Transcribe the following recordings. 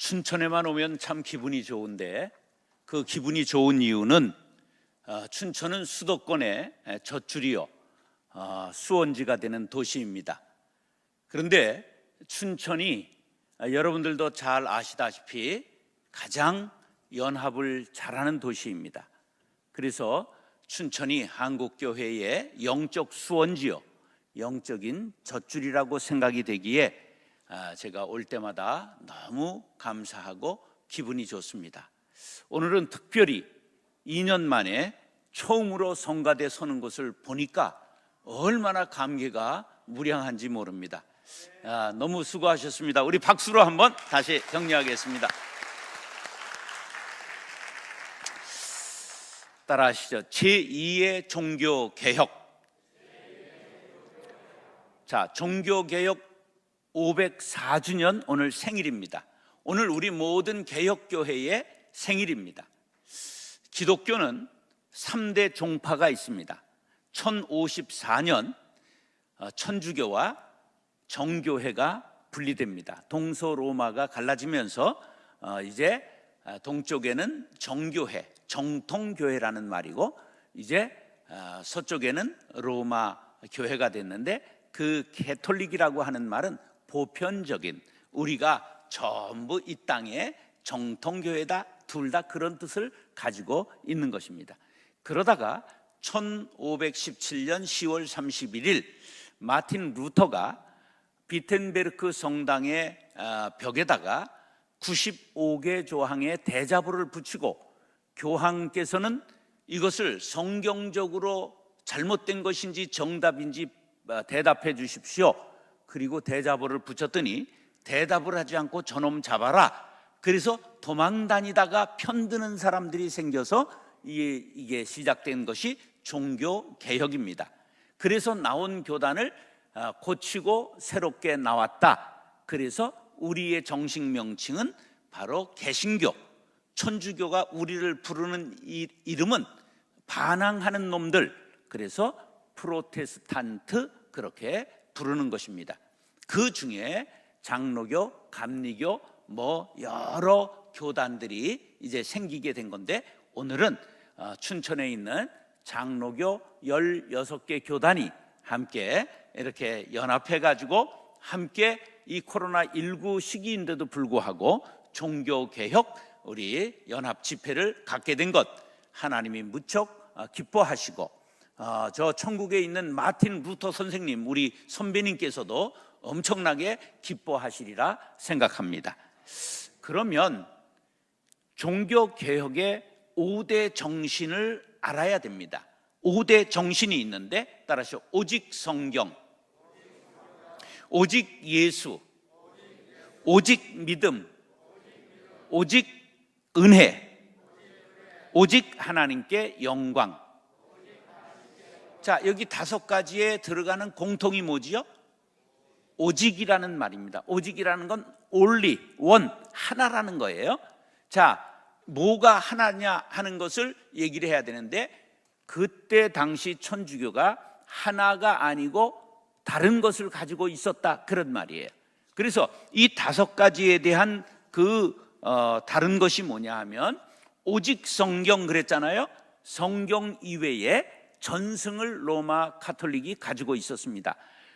춘천에만 오면 참 기분이 좋은데 그 기분이 좋은 이유는 춘천은 수도권의 젖줄이요 수원지가 되는 도시입니다. 그런데 춘천이 여러분들도 잘 아시다시피 가장 연합을 잘하는 도시입니다. 그래서 춘천이 한국교회의 영적 수원지요 영적인 젖줄이라고 생각이 되기에 제가 올 때마다 너무 감사하고 기분이 좋습니다. 오늘은 특별히 2년 만에 처음으로 성가대 서는 것을 보니까 얼마나 감개가 무량한지 모릅니다. 너무 수고하셨습니다. 우리 박수로 한번 다시 격려하겠습니다. 따라하시죠. 제2의 종교개혁. 자, 종교개혁 504주년 오늘 생일입니다. 오늘 우리 모든 개혁교회의 생일입니다. 기독교는 3대 종파가 있습니다. 1054년 천주교와 정교회가 분리됩니다. 동서로마가 갈라지면서 이제 동쪽에는 정교회, 정통교회라는 말이고 이제 서쪽에는 로마 교회가 됐는데 그 캐톨릭이라고 하는 말은 보편적인 우리가 전부 이 땅의 정통교회다, 둘 다 그런 뜻을 가지고 있는 것입니다. 그러다가 1517년 10월 31일 마틴 루터가 비텐베르크 성당의 벽에다가 95개 조항의 대자보를 붙이고 교황께서는 이것을 성경적으로 잘못된 것인지 정답인지 대답해 주십시오. 그리고 대자보를 붙였더니 대답을 하지 않고 저놈 잡아라. 그래서 도망 다니다가 편드는 사람들이 생겨서 이게 시작된 것이 종교개혁입니다. 그래서 나온 교단을 고치고 새롭게 나왔다. 그래서 우리의 정식 명칭은 바로 개신교. 천주교가 우리를 부르는 이름은 반항하는 놈들, 그래서 프로테스탄트 그렇게 부르는 것입니다. 그 중에 장로교, 감리교 여러 교단들이 이제 생기게 된 건데 오늘은 춘천에 있는 장로교 16개 교단이 함께 이렇게 연합해 가지고 함께 이 코로나19 시기인데도 불구하고 종교개혁 우리 연합 집회를 갖게 된 것 하나님이 무척 기뻐하시고 저 천국에 있는 마틴 루터 선생님 우리 선배님께서도 엄청나게 기뻐하시리라 생각합니다. 그러면 종교개혁의 5대 정신을 알아야 됩니다. 5대 정신이 있는데 따라서 오직 성경, 오직 예수, 오직 믿음, 오직 은혜, 오직 하나님께 영광. 자, 여기 5가지에 들어가는 공통이 뭐지요? 오직이라는 말입니다. 오직이라는 건 only, one, 하나라는 거예요. 자, 뭐가 하나냐 하는 것을 얘기를 해야 되는데 그때 당시 천주교가 하나가 아니고 다른 것을 가지고 있었다 그런 말이에요. 그래서 이 5가지에 대한 다른 것이 뭐냐 하면 오직 성경 그랬잖아요. 성경 이외에 전승을 로마 카톨릭이 가지고 있었습니다.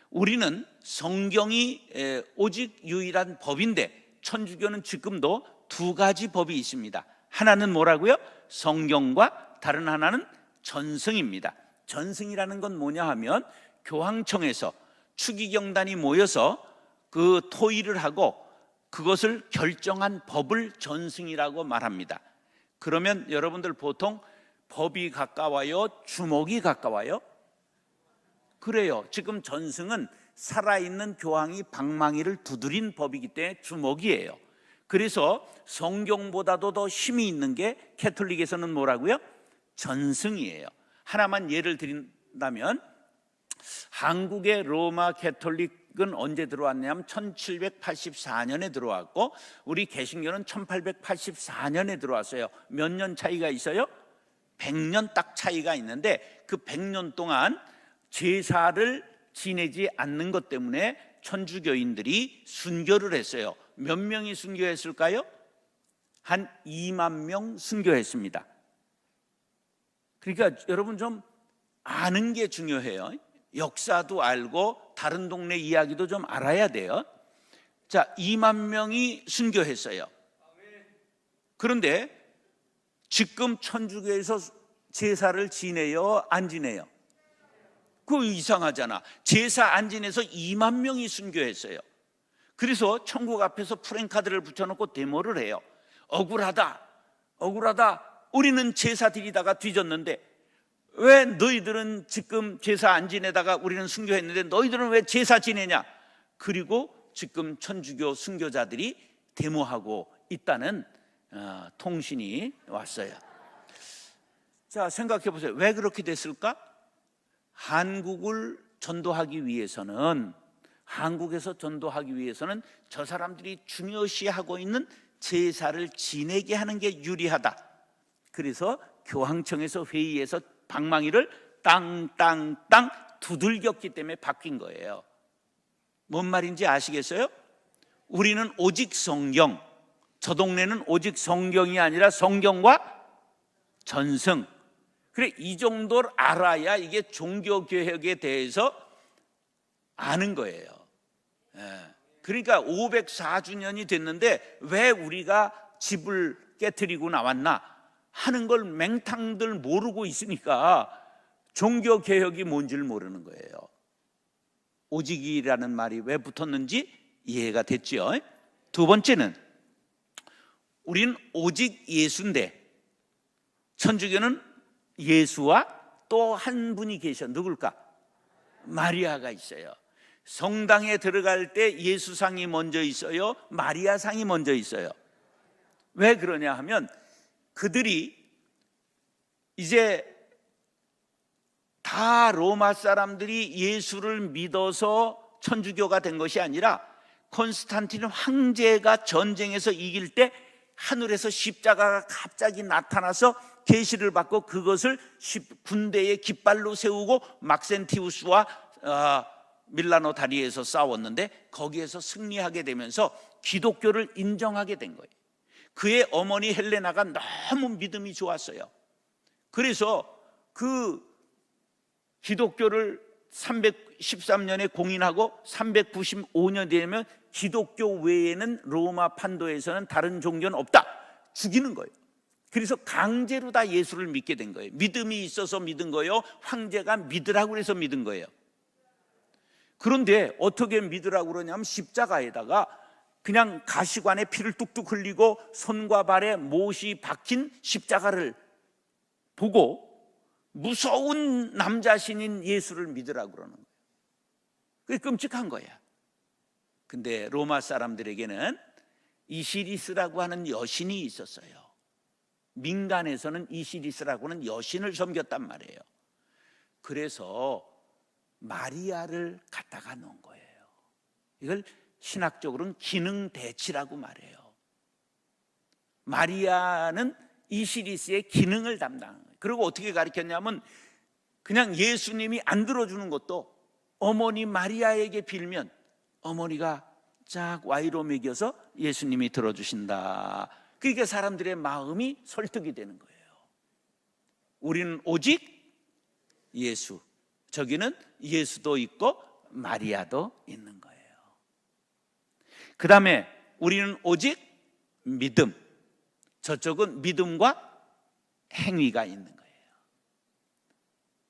우리는 성경이 오직 유일한 법인데 천주교는 지금도 2가지 법이 있습니다. 하나는 뭐라고요? 성경과 다른 하나는 전승입니다. 전승이라는 건 뭐냐 하면 교황청에서 추기경단이 모여서 그 토의를 하고 그것을 결정한 법을 전승이라고 말합니다. 그러면 여러분들 보통 법이 가까워요? 주목이 가까워요? 그래요. 지금 전승은 살아있는 교황이 방망이를 두드린 법이기 때문에 주목이에요. 그래서 성경보다도 더 힘이 있는 게 캐톨릭에서는 뭐라고요? 전승이에요. 하나만 예를 드린다면 한국의 로마 캐톨릭은 언제 들어왔냐면 1784년에 들어왔고 우리 개신교는 1884년에 들어왔어요. 몇 년 차이가 있어요? 100년 딱 차이가 있는데 그 100년 동안 제사를 지내지 않는 것 때문에 천주교인들이 순교를 했어요. 몇 명이 순교했을까요? 한 2만 명 순교했습니다. 그러니까 여러분 좀 아는 게 중요해요. 역사도 알고 다른 동네 이야기도 좀 알아야 돼요. 자, 2만 명이 순교했어요. 그런데 지금 천주교에서 제사를 지내요, 안 지내요? 그거 이상하잖아. 제사 안 지내서 2만 명이 순교했어요. 그래서 천국 앞에서 프랭카드를 붙여놓고 데모를 해요. 억울하다, 억울하다. 우리는 제사 드리다가 뒤졌는데 왜 너희들은 지금 제사 안 지내다가 우리는 순교했는데 너희들은 왜 제사 지내냐? 그리고 지금 천주교 순교자들이 데모하고 있다는 통신이 왔어요. 자, 생각해 보세요. 왜 그렇게 됐을까? 한국을 전도하기 위해서는, 한국에서 전도하기 위해서는 저 사람들이 중요시하고 있는 제사를 지내게 하는 게 유리하다. 그래서 교황청에서 회의에서 방망이를 땅땅땅 두들겼기 때문에 바뀐 거예요. 뭔 말인지 아시겠어요? 우리는 오직 성경, 저 동네는 오직 성경이 아니라 성경과 전승. 그래, 이 정도를 알아야 이게 종교개혁에 대해서 아는 거예요. 그러니까 504주년이 됐는데 왜 우리가 집을 깨트리고 나왔나 하는 걸 맹탕들 모르고 있으니까 종교개혁이 뭔지를 모르는 거예요. 오직이라는 말이 왜 붙었는지 이해가 됐죠. 두 번째는 우리는 오직 예수인데 천주교는 예수와 또 한 분이 계셔. 누굴까? 마리아가 있어요. 성당에 들어갈 때 예수상이 먼저 있어요? 마리아상이 먼저 있어요? 왜 그러냐 하면 그들이 이제 다 로마 사람들이 예수를 믿어서 천주교가 된 것이 아니라 콘스탄틴 황제가 전쟁에서 이길 때 하늘에서 십자가가 갑자기 나타나서 계시를 받고 그것을 군대의 깃발로 세우고 막센티우스와 밀라노 다리에서 싸웠는데 거기에서 승리하게 되면서 기독교를 인정하게 된 거예요. 그의 어머니 헬레나가 너무 믿음이 좋았어요. 그래서 그 기독교를 313년에 공인하고 395년 되면 기독교 외에는 로마 판도에서는 다른 종교는 없다, 죽이는 거예요. 그래서 강제로 다 예수를 믿게 된 거예요. 믿음이 있어서 믿은 거예요? 황제가 믿으라고 해서 믿은 거예요? 그런데 어떻게 믿으라고 그러냐면 십자가에다가 그냥 가시관에 피를 뚝뚝 흘리고 손과 발에 못이 박힌 십자가를 보고 무서운 남자신인 예수를 믿으라고 그러는 거예요. 그게 끔찍한 거야. 근데 로마 사람들에게는 이시리스라고 하는 여신이 있었어요. 민간에서는 이시리스라고 하는 여신을 섬겼단 말이에요. 그래서 마리아를 갖다가 놓은 거예요. 이걸 신학적으로는 기능대치라고 말해요. 마리아는 이시리스의 기능을 담당하는 거예요. 그리고 어떻게 가르쳤냐면 그냥 예수님이 안 들어주는 것도 어머니 마리아에게 빌면 어머니가 쫙 와이로 먹여서 예수님이 들어주신다. 그러니까 사람들의 마음이 설득이 되는 거예요. 우리는 오직 예수, 저기는 예수도 있고 마리아도 있는 거예요. 그 다음에 우리는 오직 믿음, 저쪽은 믿음과 행위가 있는 거예요.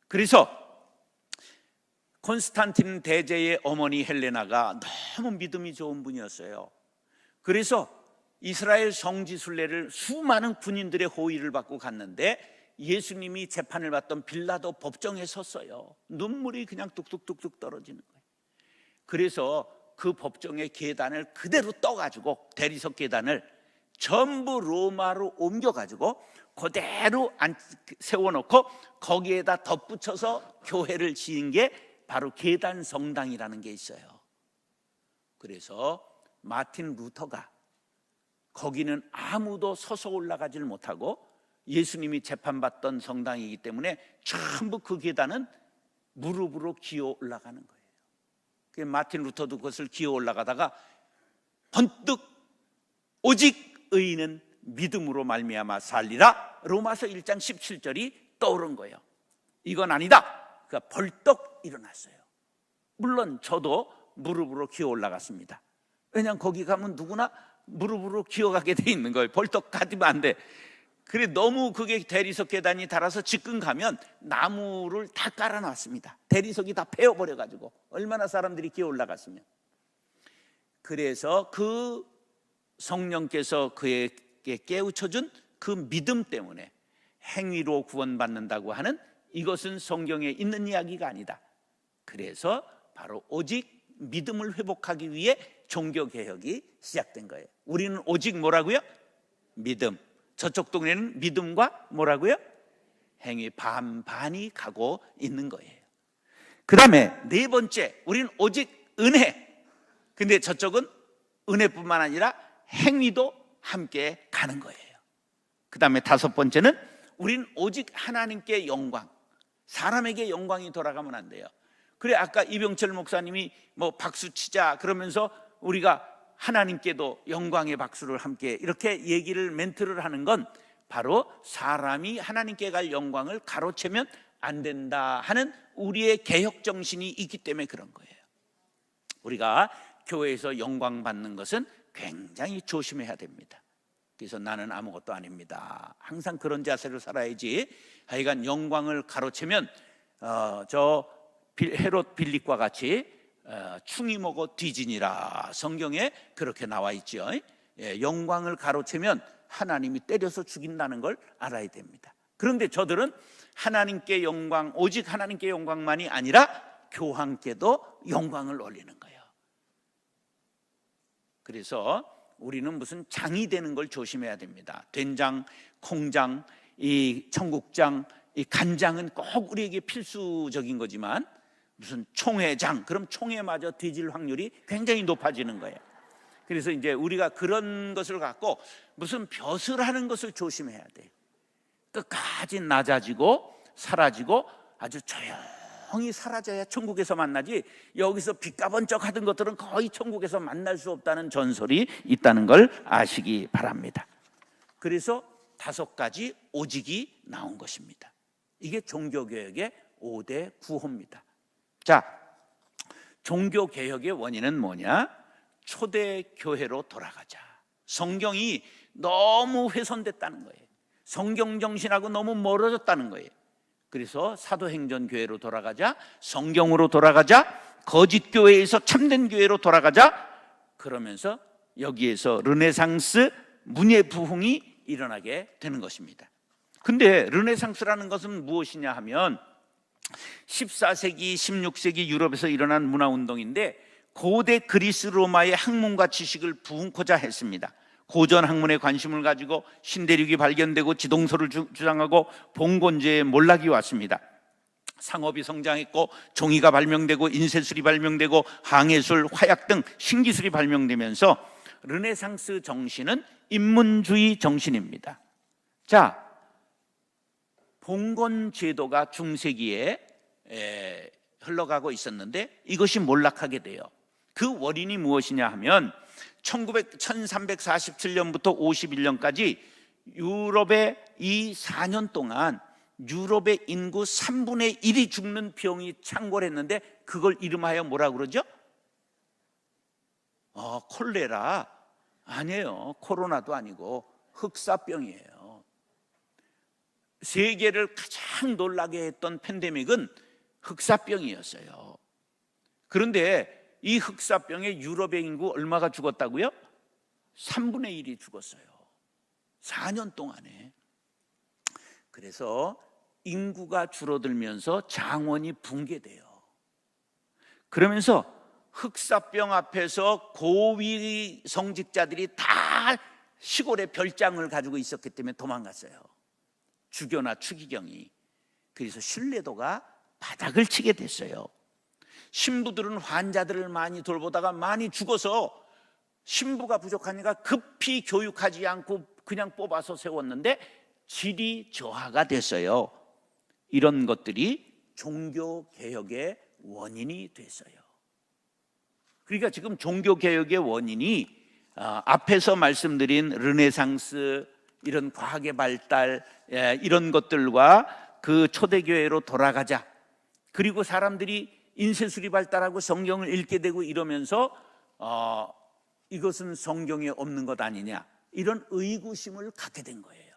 그래서 콘스탄틴 대제의 어머니 헬레나가 너무 믿음이 좋은 분이었어요. 그래서 이스라엘 성지순례를 수많은 군인들의 호의를 받고 갔는데 예수님이 재판을 받던 빌라도 법정에 섰어요. 눈물이 그냥 뚝뚝뚝뚝 떨어지는 거예요. 그래서 그 법정의 계단을 그대로 떠가지고 대리석 계단을 전부 로마로 옮겨가지고 그대로 세워놓고 거기에다 덧붙여서 교회를 지은 게 바로 계단 성당이라는 게 있어요. 그래서 마틴 루터가 거기는 아무도 서서 올라가지를 못하고 예수님이 재판받던 성당이기 때문에 전부 그 계단은 무릎으로 기어 올라가는 거예요. 마틴 루터도 그것을 기어 올라가다가 번뜩 오직 의인은 믿음으로 말미암아 살리라. 로마서 1장 17절이 떠오른 거예요. 이건 아니다. 그러니까 벌떡 일어났어요. 물론 저도 무릎으로 기어 올라갔습니다. 왜냐하면 거기 가면 누구나 무릎으로 기어가게 돼 있는 거예요. 벌떡 가지면 안 돼. 그래 너무 그게 대리석 계단이 달아서 지금 가면 나무를 다 깔아놨습니다. 대리석이 다 베어버려가지고 얼마나 사람들이 기어 올라갔으면. 그래서 그 성령께서 그에게 깨우쳐준 그 믿음 때문에 행위로 구원받는다고 하는, 이것은 성경에 있는 이야기가 아니다. 그래서 바로 오직 믿음을 회복하기 위해 종교개혁이 시작된 거예요. 우리는 오직 뭐라고요? 믿음. 저쪽 동네는 믿음과 뭐라고요? 행위 반반이 가고 있는 거예요. 그 다음에 네 번째, 우리는 오직 은혜. 근데 저쪽은 은혜뿐만 아니라 행위도 함께 가는 거예요. 그 다음에 다섯 번째는 우리는 오직 하나님께 영광, 사람에게 영광이 돌아가면 안 돼요. 그래 아까 이병철 목사님이 뭐 박수 치자 그러면서 우리가 하나님께도 영광의 박수를 함께 이렇게 얘기를 멘트를 하는 건 바로 사람이 하나님께 갈 영광을 가로채면 안 된다 하는 우리의 개혁 정신이 있기 때문에 그런 거예요. 우리가 교회에서 영광 받는 것은 굉장히 조심해야 됩니다. 그래서 나는 아무것도 아닙니다, 항상 그런 자세로 살아야지. 하여간 영광을 가로채면 저 헤롯 빌립과 같이 충이 먹어 뒤지니라, 성경에 그렇게 나와 있죠. 영광을 가로채면 하나님이 때려서 죽인다는 걸 알아야 됩니다. 그런데 저들은 하나님께 영광, 오직 하나님께 영광만이 아니라 교황께도 영광을 올리는 거예요. 그래서 우리는 무슨 장이 되는 걸 조심해야 됩니다. 된장, 콩장, 이 청국장, 이 간장은 꼭 우리에게 필수적인 거지만 무슨 총회장, 그럼 총회마저 뒤질 확률이 굉장히 높아지는 거예요. 그래서 이제 우리가 그런 것을 갖고 무슨 벼슬 하는 것을 조심해야 돼. 끝까지 낮아지고 사라지고 아주 조용히 사라져야 천국에서 만나지, 여기서 빛가번쩍 하던 것들은 거의 천국에서 만날 수 없다는 전설이 있다는 걸 아시기 바랍니다. 그래서 5가지 오직이 나온 것입니다. 이게 종교개혁의 5대 구호입니다. 자, 종교개혁의 원인은 뭐냐? 초대교회로 돌아가자. 성경이 너무 훼손됐다는 거예요. 성경 정신하고 너무 멀어졌다는 거예요. 그래서 사도행전 교회로 돌아가자, 성경으로 돌아가자, 거짓 교회에서 참된 교회로 돌아가자, 그러면서 여기에서 르네상스 문예 부흥이 일어나게 되는 것입니다. 근데 르네상스라는 것은 무엇이냐 하면 14세기, 16세기 유럽에서 일어난 문화운동인데 고대 그리스 로마의 학문과 지식을 부흥코자 했습니다. 고전 학문에 관심을 가지고 신대륙이 발견되고 지동서를 주장하고 봉건제의 몰락이 왔습니다. 상업이 성장했고 종이가 발명되고 인쇄술이 발명되고 항해술, 화약 등 신기술이 발명되면서 르네상스 정신은 인문주의 정신입니다. 자, 봉건 제도가 중세기에 흘러가고 있었는데 이것이 몰락하게 돼요. 그 원인이 무엇이냐 하면 1347년부터 51년까지 유럽의 이 4년 동안 유럽의 인구 3분의 1이 죽는 병이 창궐했는데 그걸 이름하여 뭐라 그러죠? 콜레라 아니에요. 코로나도 아니고 흑사병이에요. 세계를 가장 놀라게 했던 팬데믹은 흑사병이었어요. 그런데 이 흑사병에 유럽의 인구 얼마가 죽었다고요? 3분의 1이 죽었어요. 4년 동안에. 그래서 인구가 줄어들면서 장원이 붕괴돼요. 그러면서 흑사병 앞에서 고위 성직자들이 다 시골에 별장을 가지고 있었기 때문에 도망갔어요. 주교나 추기경이. 그래서 신뢰도가 바닥을 치게 됐어요. 신부들은 환자들을 많이 돌보다가 많이 죽어서 신부가 부족하니까 급히 교육하지 않고 그냥 뽑아서 세웠는데 질이 저하가 됐어요. 이런 것들이 종교개혁의 원인이 됐어요. 그러니까 지금 종교개혁의 원인이 앞에서 말씀드린 르네상스, 이런 과학의 발달, 이런 것들과 그 초대교회로 돌아가자. 그리고 사람들이 인쇄술이 발달하고 성경을 읽게 되고 이러면서 이것은 성경에 없는 것 아니냐, 이런 의구심을 갖게 된 거예요.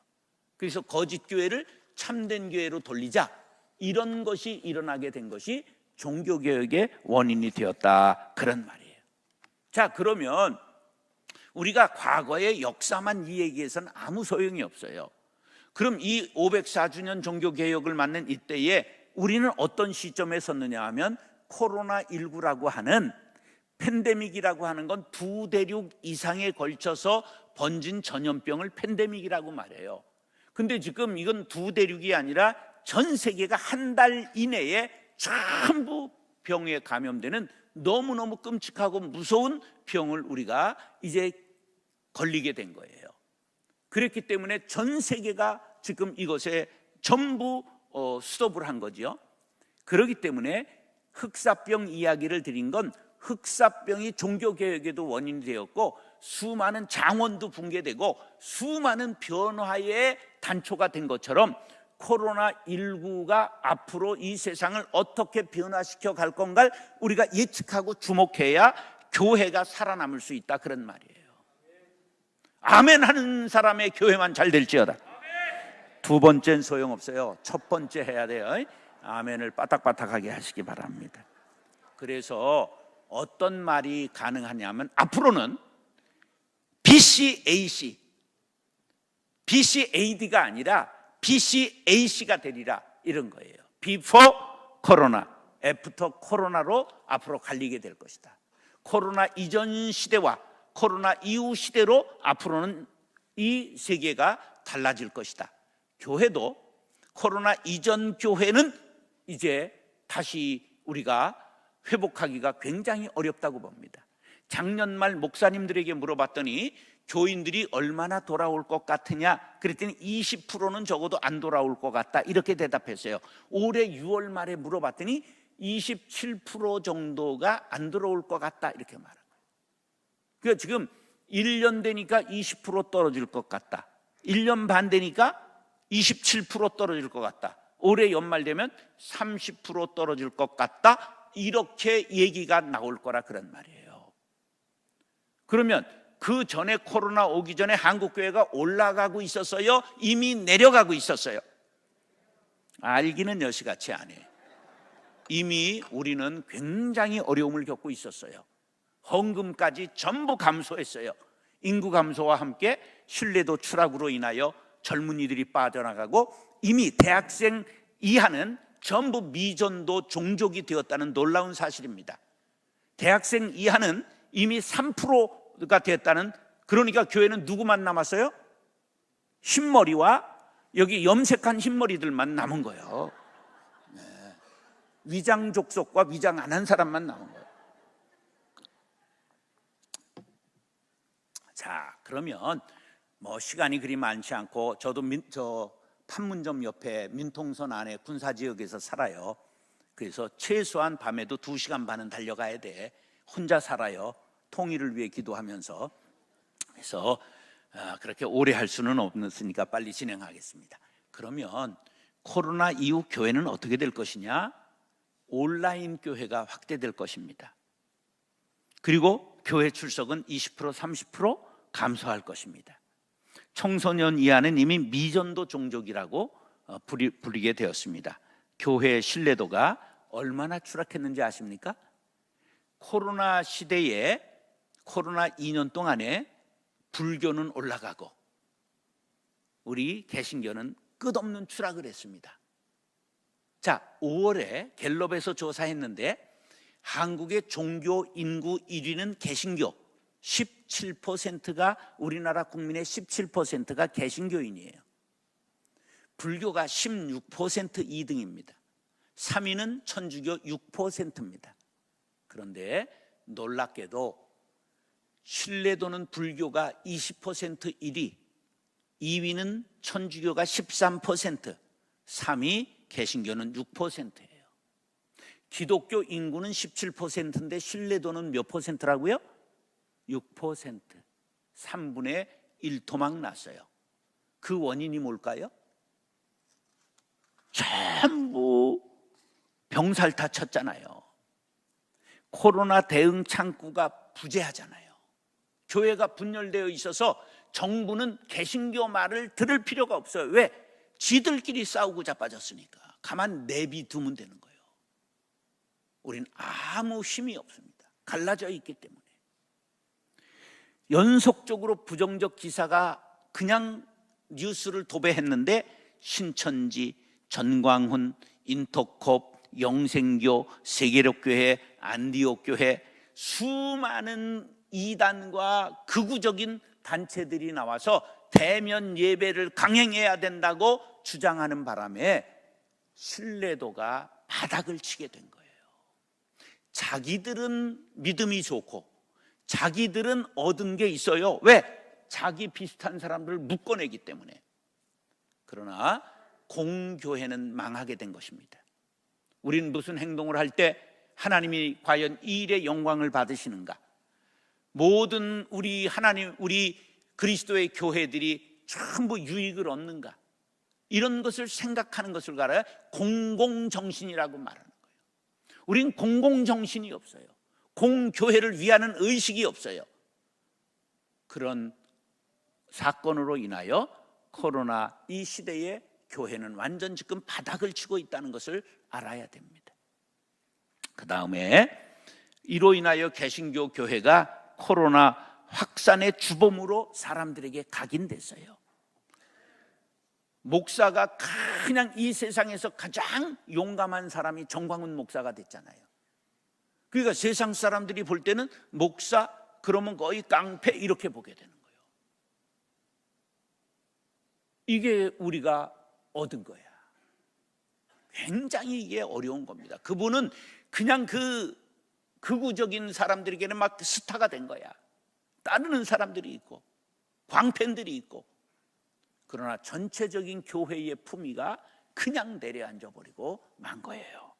그래서 거짓 교회를 참된 교회로 돌리자, 이런 것이 일어나게 된 것이 종교개혁의 원인이 되었다, 그런 말이에요. 자, 그러면 우리가 과거의 역사만 이야기해서는 아무 소용이 없어요. 그럼 이 504주년 종교개혁을 맞는 이때에 우리는 어떤 시점에 섰느냐 하면, 코로나19라고 하는 팬데믹이라고 하는 건 두 대륙 이상에 걸쳐서 번진 전염병을 팬데믹이라고 말해요. 근데 지금 이건 두 대륙이 아니라 전 세계가 한 달 이내에 전부 병에 감염되는 너무너무 끔찍하고 무서운 병을 우리가 이제 걸리게 된 거예요. 그렇기 때문에 전 세계가 지금 이것에 전부 스톱을 한 거죠. 그렇기 때문에 흑사병 이야기를 드린 건, 흑사병이 종교개혁에도 원인이 되었고, 수많은 장원도 붕괴되고 수많은 변화의 단초가 된 것처럼, 코로나19가 앞으로 이 세상을 어떻게 변화시켜 갈 건가를 우리가 예측하고 주목해야 교회가 살아남을 수 있다, 그런 말이에요. 아멘 하는 사람의 교회만 잘 될지어다. 두 번째는 소용없어요. 첫 번째 해야 돼요. 아멘을 빠딱빠딱하게 하시기 바랍니다. 그래서 어떤 말이 가능하냐면, 앞으로는 BCAC, BCAD가 아니라 BCAC가 되리라, 이런 거예요. Before 코로나, After 코로나로 앞으로 갈리게 될 것이다. 코로나 이전 시대와 코로나 이후 시대로 앞으로는 이 세계가 달라질 것이다. 교회도 코로나 이전 교회는 이제 다시 우리가 회복하기가 굉장히 어렵다고 봅니다. 작년 말 목사님들에게 물어봤더니 교인들이 얼마나 돌아올 것 같으냐 그랬더니 20%는 적어도 안 돌아올 것 같다, 이렇게 대답했어요. 올해 6월 말에 물어봤더니 27% 정도가 안 들어올 것 같다, 이렇게 말한 거예요. 그러니까 지금 1년 되니까 20% 떨어질 것 같다, 1년 반 되니까 27% 떨어질 것 같다, 올해 연말 되면 30% 떨어질 것 같다, 이렇게 얘기가 나올 거라, 그런 말이에요. 그러면 그 전에, 코로나 오기 전에 한국교회가 올라가고 있었어요? 이미 내려가고 있었어요? 알기는 여시같이 안 해. 이미 우리는 굉장히 어려움을 겪고 있었어요. 헌금까지 전부 감소했어요. 인구 감소와 함께 신뢰도 추락으로 인하여 젊은이들이 빠져나가고, 이미 대학생 이하는 전부 미전도 종족이 되었다는 놀라운 사실입니다. 대학생 이하는 이미 3%가 됐다는, 그러니까 교회는 누구만 남았어요? 흰머리와 여기 염색한 흰머리들만 남은 거예요. 네. 위장 족속과 위장 안 한 사람만 남은 거예요. 자, 그러면 시간이 그리 많지 않고, 저도 저 판문점 옆에 민통선 안에 군사지역에서 살아요. 그래서 최소한 밤에도 2시간 반은 달려가야 돼. 혼자 살아요. 통일을 위해 기도하면서. 그래서 그렇게 오래 할 수는 없으니까 빨리 진행하겠습니다. 그러면 코로나 이후 교회는 어떻게 될 것이냐? 온라인 교회가 확대될 것입니다. 그리고 교회 출석은 20%, 30% 감소할 것입니다. 청소년 이하는 이미 미전도 종족이라고 부르게 되었습니다. 교회의 신뢰도가 얼마나 추락했는지 아십니까? 코로나 시대에, 코로나 2년 동안에 불교는 올라가고 우리 개신교는 끝없는 추락을 했습니다. 자, 5월에 갤럽에서 조사했는데 한국의 종교 인구 1위는 개신교, 17%가, 우리나라 국민의 17%가 개신교인이에요. 불교가 16% 2등입니다. 3위는 천주교 6%입니다. 그런데 놀랍게도 신뢰도는 불교가 20% 1위, 2위는 천주교가 13%, 3위 개신교는 6%예요. 기독교 인구는 17%인데 신뢰도는 몇 퍼센트라고요? 6%. 3분의 1토막 났어요. 그 원인이 뭘까요? 전부 병살타 쳤잖아요. 코로나 대응 창구가 부재하잖아요. 교회가 분열되어 있어서 정부는 개신교 말을 들을 필요가 없어요. 왜? 지들끼리 싸우고 자빠졌으니까 가만 내비두면 되는 거예요. 우린 아무 힘이 없습니다. 갈라져 있기 때문에. 연속적으로 부정적 기사가 그냥 뉴스를 도배했는데 신천지, 전광훈, 인터콥, 영생교, 세계력교회, 안디옥교회 수많은 이단과 극우적인 단체들이 나와서 대면 예배를 강행해야 된다고 주장하는 바람에 신뢰도가 바닥을 치게 된 거예요. 자기들은 믿음이 좋고 자기들은 얻은 게 있어요. 왜? 자기 비슷한 사람들을 묶어내기 때문에. 그러나 공교회는 망하게 된 것입니다. 우리는 무슨 행동을 할 때 하나님이 과연 이 일의 영광을 받으시는가? 모든 우리 그리스도의 교회들이 전부 유익을 얻는가? 이런 것을 생각하는 것을 가려 공공정신이라고 말하는 거예요. 우린 공공정신이 없어요. 공교회를 위하는 의식이 없어요. 그런 사건으로 인하여 코로나 이 시대에 교회는 완전 지금 바닥을 치고 있다는 것을 알아야 됩니다. 그 다음에 이로 인하여 개신교 교회가 코로나 확산의 주범으로 사람들에게 각인됐어요. 목사가 그냥 이 세상에서 가장 용감한 사람이 정광훈 목사가 됐잖아요. 그러니까 세상 사람들이 볼 때는 목사 그러면 거의 깡패 이렇게 보게 되는 거예요. 이게 우리가 얻은 거야. 굉장히 이게 어려운 겁니다. 그분은 그냥 그 극우적인 사람들에게는 막 스타가 된 거야. 따르는 사람들이 있고 광팬들이 있고. 그러나 전체적인 교회의 품위가 그냥 내려앉아 버리고 만 거예요.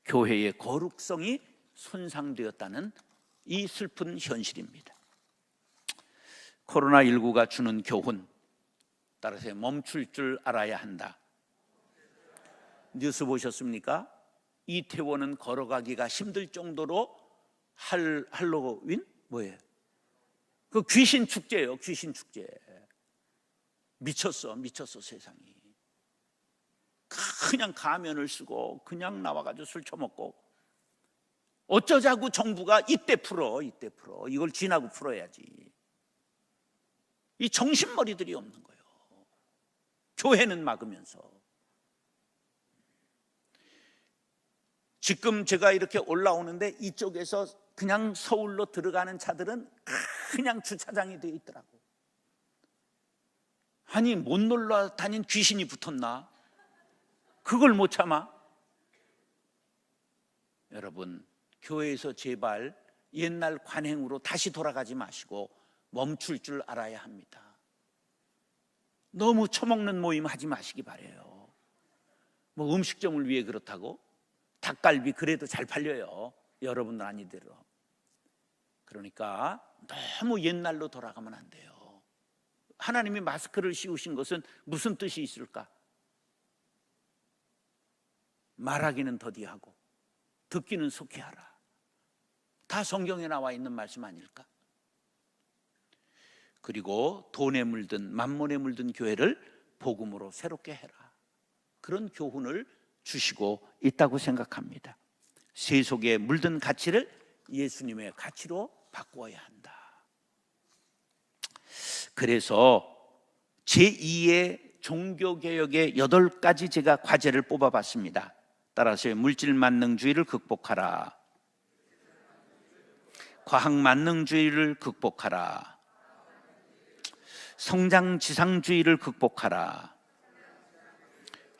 교회의 거룩성이 손상되었다는 이 슬픈 현실입니다. 코로나19가 주는 교훈, 따라서 멈출 줄 알아야 한다. 뉴스 보셨습니까? 이태원은 걸어가기가 힘들 정도로 할로윈? 뭐예요? 그 귀신 축제예요. 귀신 축제. 미쳤어 세상이. 그냥 가면을 쓰고 그냥 나와가지고 술 처먹고. 어쩌자고 정부가 이때 풀어 이걸 지나고 풀어야지. 이 정신머리들이 없는 거예요. 교회는 막으면서. 지금 제가 이렇게 올라오는데 이쪽에서 그냥 서울로 들어가는 차들은 그냥 주차장이 되어 있더라고. 아니 못 놀러 다닌 귀신이 붙었나? 그걸 못 참아? 여러분, 교회에서 제발 옛날 관행으로 다시 돌아가지 마시고 멈출 줄 알아야 합니다. 너무 처먹는 모임 하지 마시기 바래요. 뭐 음식점을 위해 그렇다고? 닭갈비 그래도 잘 팔려요. 여러분들 아니대로. 그러니까 너무 옛날로 돌아가면 안 돼요. 하나님이 마스크를 씌우신 것은 무슨 뜻이 있을까? 말하기는 더디하고 듣기는 속히 하라. 다 성경에 나와 있는 말씀 아닐까? 그리고 돈에 물든 만몬에 물든 교회를 복음으로 새롭게 해라. 그런 교훈을 주시고 있다고 생각합니다. 세속에 물든 가치를 예수님의 가치로 바꾸어야 한다. 그래서 제2의 종교개혁의 8가지 제가 과제를 뽑아봤습니다. 따라서 물질만능주의를 극복하라. 과학만능주의를 극복하라. 성장지상주의를 극복하라.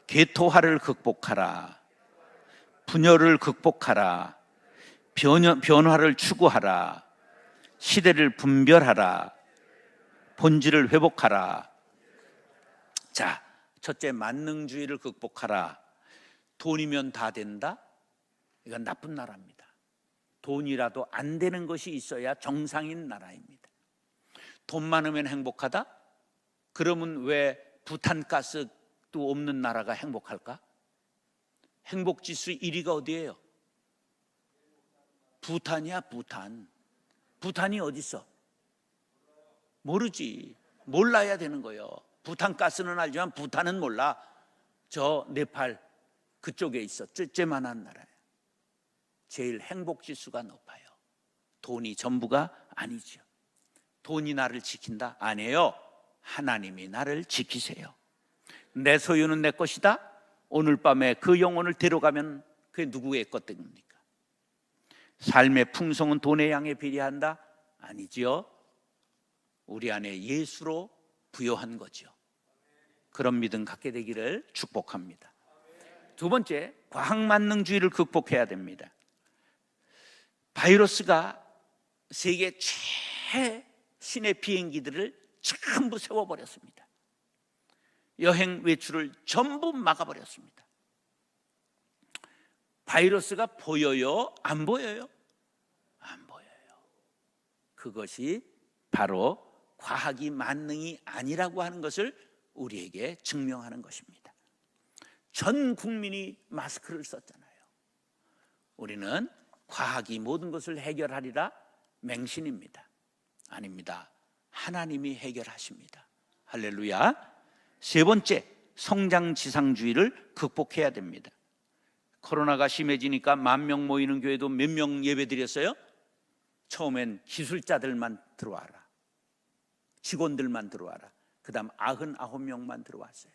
계토화를 극복하라. 분열을 극복하라. 변화를 추구하라. 시대를 분별하라. 본질을 회복하라. 자, 첫째, 만능주의를 극복하라. 돈이면 다 된다? 이건 나쁜 나라입니다. 돈이라도 안 되는 것이 있어야 정상인 나라입니다. 돈 많으면 행복하다? 그러면 왜 부탄가스도 없는 나라가 행복할까? 행복지수 1위가 어디예요? 부탄이야. 부탄이 어디 있어? 모르지. 몰라야 되는 거예요. 부탄가스는 알지만 부탄은 몰라. 저 네팔 그쪽에 있어. 쬐만한 나라예요. 제일 행복지수가 높아요. 돈이 전부가 아니죠. 돈이 나를 지킨다? 아니에요. 하나님이 나를 지키세요. 내 소유는 내 것이다. 오늘 밤에 그 영혼을 데려가면 그게 누구의 것입니까? 삶의 풍성은 돈의 양에 비례한다? 아니지요. 우리 안에 예수로 부여한 거죠. 그런 믿음 갖게 되기를 축복합니다. 두 번째, 과학만능주의를 극복해야 됩니다. 바이러스가 세계 최신의 비행기들을 전부 세워버렸습니다. 여행 외출을 전부 막아버렸습니다. 바이러스가 보여요? 안 보여요? 안 보여요. 그것이 바로 과학이 만능이 아니라고 하는 것을 우리에게 증명하는 것입니다. 전 국민이 마스크를 썼잖아요. 우리는 과학이 모든 것을 해결하리라 맹신입니다. 아닙니다. 하나님이 해결하십니다. 할렐루야. 세 번째, 성장지상주의를 극복해야 됩니다. 코로나가 심해지니까 10,000명 모이는 교회도 몇 명 예배 드렸어요? 처음엔 기술자들만 들어와라, 직원들만 들어와라. 그 다음 99명만 들어왔어요.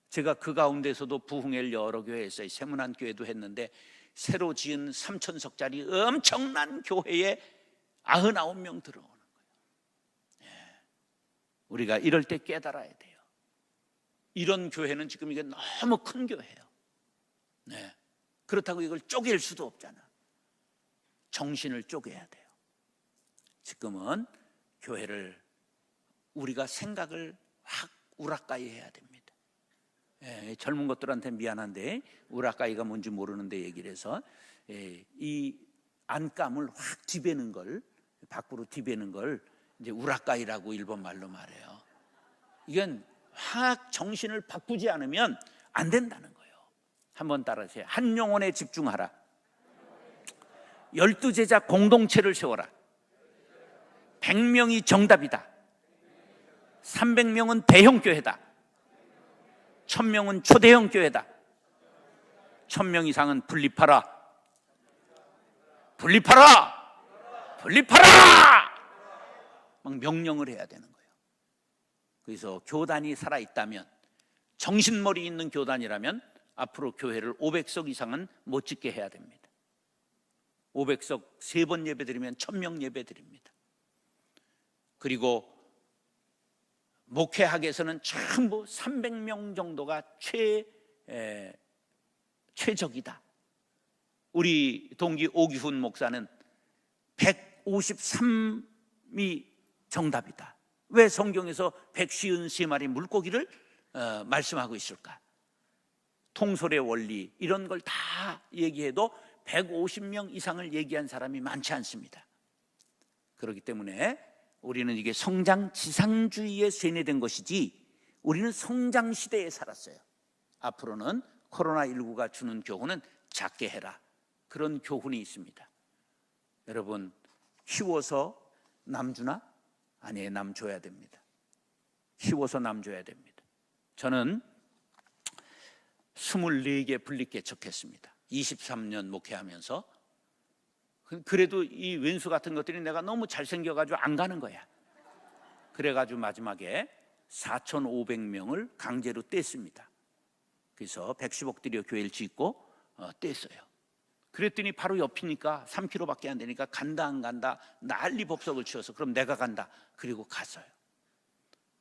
제가 그 가운데서도 부흥회를 여러 교회 했어요. 세문안 교회도 했는데 새로 지은 3,000석짜리 엄청난 교회에 99명 들어오는 거예요. 우리가 이럴 때 깨달아야 돼요. 이런 교회는 지금 이게 너무 큰 교회예요. 그렇다고 이걸 쪼갤 수도 없잖아. 정신을 쪼개야 돼요. 지금은 교회를 우리가 생각을 확 우라카이 해야 됩니다. 젊은 것들한테 미안한데 우라카이가 뭔지 모르는데 얘기를 해서 이 안감을 확 뒤베는 걸, 밖으로 뒤베는 걸 이제 우라카이라고 일본 말로 말해요. 이건 확 정신을 바꾸지 않으면 안 된다는 거예요. 한번 따라하세요. 한 영혼에 집중하라. 12제자 공동체를 세워라. 100명이 정답이다. 300명은 대형 교회다. 1000명은 초대형 교회다. 1000명 이상은 분립하라. 막 명령을 해야 되는 거예요. 그래서 교단이 살아있다면, 정신머리 있는 교단이라면 앞으로 교회를 500석 이상은 못 짓게 해야 됩니다. 500석 3번 예배 드리면 1000명 예배 드립니다. 그리고 목회학에서는 전부 300명 정도가 최적이다. 우리 동기 오기훈 목사는 153이 정답이다. 왜 성경에서 153마리 물고기를 말씀하고 있을까? 통솔의 원리 이런 걸 다 얘기해도 150명 이상을 얘기한 사람이 많지 않습니다. 그렇기 때문에 우리는 이게 성장지상주의에 세뇌된 것이지 우리는 성장시대에 살았어요. 앞으로는 코로나19가 주는 교훈은 작게 해라, 그런 교훈이 있습니다. 여러분, 키워서 남 주나? 아니에요. 남 줘야 됩니다. 키워서 남 줘야 됩니다. 저는 24개 분립개척했습니다. 23년 목회하면서. 그래도 이 왼수 같은 것들이 내가 너무 잘생겨가지고 안 가는 거야. 그래가지고 마지막에 4,500명을 강제로 뗐습니다. 그래서 110억 들여 교회를 짓고 뗐어요. 그랬더니 바로 옆이니까 3km밖에 안 되니까 간다 안 간다 난리 법석을 치워서 그럼 내가 간다. 그리고 갔어요.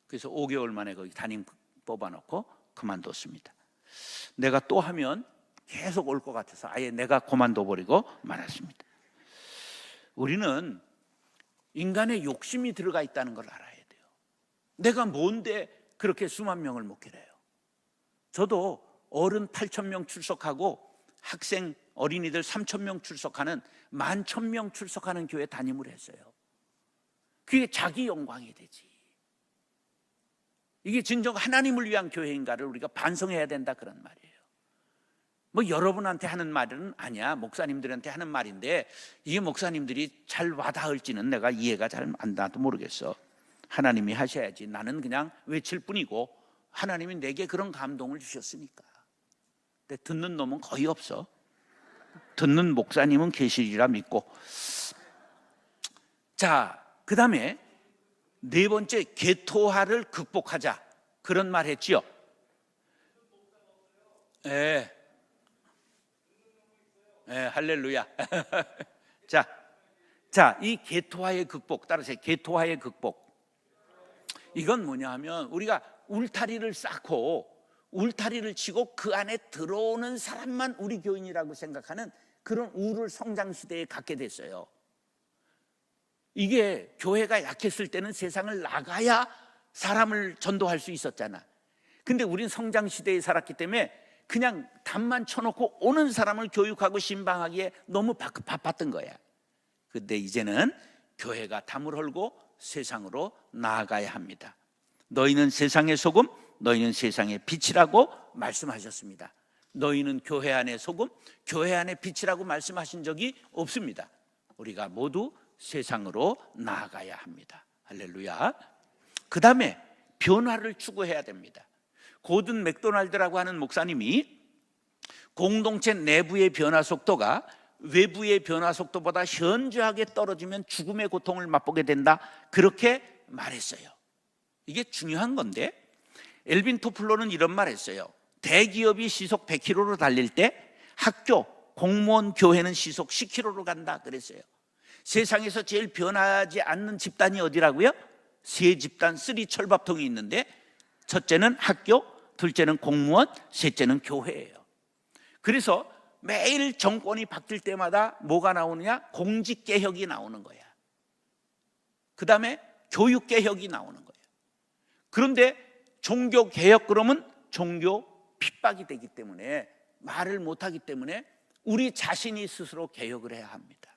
그래서 5개월 만에 거기 담임 뽑아놓고 그만뒀습니다. 내가 또 하면 계속 올 것 같아서 아예 내가 그만둬버리고 말았습니다. 우리는 인간의 욕심이 들어가 있다는 걸 알아야 돼요. 내가 뭔데 그렇게 수만 명을 목회를 해요. 저도 어른 8,000명 출석하고 학생 어린이들 3,000명 출석하는 11,000명 출석하는 교회 담임을 했어요. 그게 자기 영광이 되지. 이게 진정 하나님을 위한 교회인가를 우리가 반성해야 된다, 그런 말이에요. 뭐 여러분한테 하는 말은 아니야, 목사님들한테 하는 말인데 이게 목사님들이 잘 와닿을지는 내가 이해가 잘 안 나도 모르겠어. 하나님이 하셔야지. 나는 그냥 외칠 뿐이고 하나님이 내게 그런 감동을 주셨으니까. 근데 듣는 놈은 거의 없어. 듣는 목사님은 계시리라 믿고. 자, 그 다음에 네 번째, 계토화를 극복하자, 그런 말 했지요. 예. 예, 할렐루야. 자, 이 계토화의 극복, 따라서 계토화의 극복. 이건 뭐냐 하면 우리가 울타리를 쌓고 울타리를 치고 그 안에 들어오는 사람만 우리 교인이라고 생각하는 그런 우를 성장시대에 갖게 됐어요. 이게 교회가 약했을 때는 세상을 나가야 사람을 전도할 수 있었잖아. 근데 우린 성장시대에 살았기 때문에 그냥 담만 쳐놓고 오는 사람을 교육하고 신방하기에 너무 바빴던 거야. 근데 이제는 교회가 담을 헐고 세상으로 나아가야 합니다. 너희는 세상의 소금, 너희는 세상의 빛이라고 말씀하셨습니다. 너희는 교회 안의 소금, 교회 안의 빛이라고 말씀하신 적이 없습니다. 우리가 모두 세상으로 나아가야 합니다. 할렐루야. 그 다음에 변화를 추구해야 됩니다. 고든 맥도날드라고 하는 목사님이 공동체 내부의 변화 속도가 외부의 변화 속도보다 현저하게 떨어지면 죽음의 고통을 맛보게 된다, 그렇게 말했어요. 이게 중요한 건데, 엘빈 토플러는 이런 말 했어요. 대기업이 시속 100km로 달릴 때 학교, 공무원, 교회는 시속 10km로 간다 그랬어요. 세상에서 제일 변하지 않는 집단이 어디라고요? 세 집단, 3 철밥통이 있는데 첫째는 학교, 둘째는 공무원, 셋째는 교회예요. 그래서 매일 정권이 바뀔 때마다 뭐가 나오느냐? 공직개혁이 나오는 거야. 그 다음에 교육개혁이 나오는 거예요. 그런데 종교개혁 그러면 종교 핍박이 되기 때문에, 말을 못하기 때문에 우리 자신이 스스로 개혁을 해야 합니다.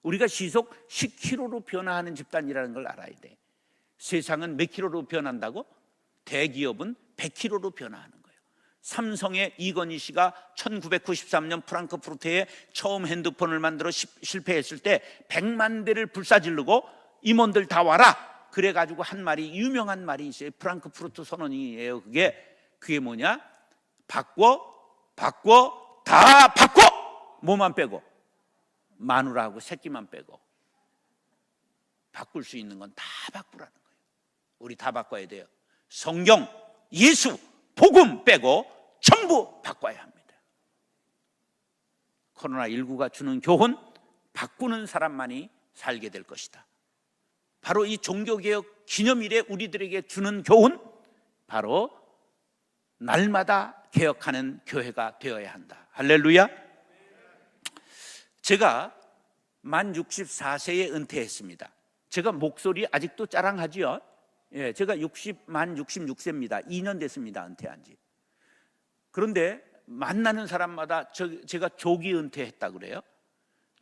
우리가 시속 10km로 변화하는 집단이라는 걸 알아야 돼. 세상은 몇 킬로로 변한다고? 대기업은 100km로 변화하는 거예요. 삼성의 이건희 씨가 1993년 프랑크푸르트에 처음 핸드폰을 만들어 실패했을 때 100만 대를 불사지르고 임원들 다 와라, 그래가지고 한 말이, 유명한 말이 있어요. 프랑크푸르트 선언이에요. 그게 뭐냐? 바꿔 다 바꿔, 뭐만 빼고? 마누라하고 새끼만 빼고. 바꿀 수 있는 건 다 바꾸라는 거예요. 우리 다 바꿔야 돼요. 성경, 예수, 복음 빼고 전부 바꿔야 합니다. 코로나19가 주는 교훈, 바꾸는 사람만이 살게 될 것이다. 바로 이 종교개혁 기념일에 우리들에게 주는 교훈, 바로 날마다 개혁하는 교회가 되어야 한다. 할렐루야. 제가 만 64세에 은퇴했습니다. 제가 목소리 아직도 짜랑하지요? 예, 제가 만 66세입니다. 2년 됐습니다, 은퇴한 지. 그런데 만나는 사람마다 제가 조기 은퇴했다 그래요.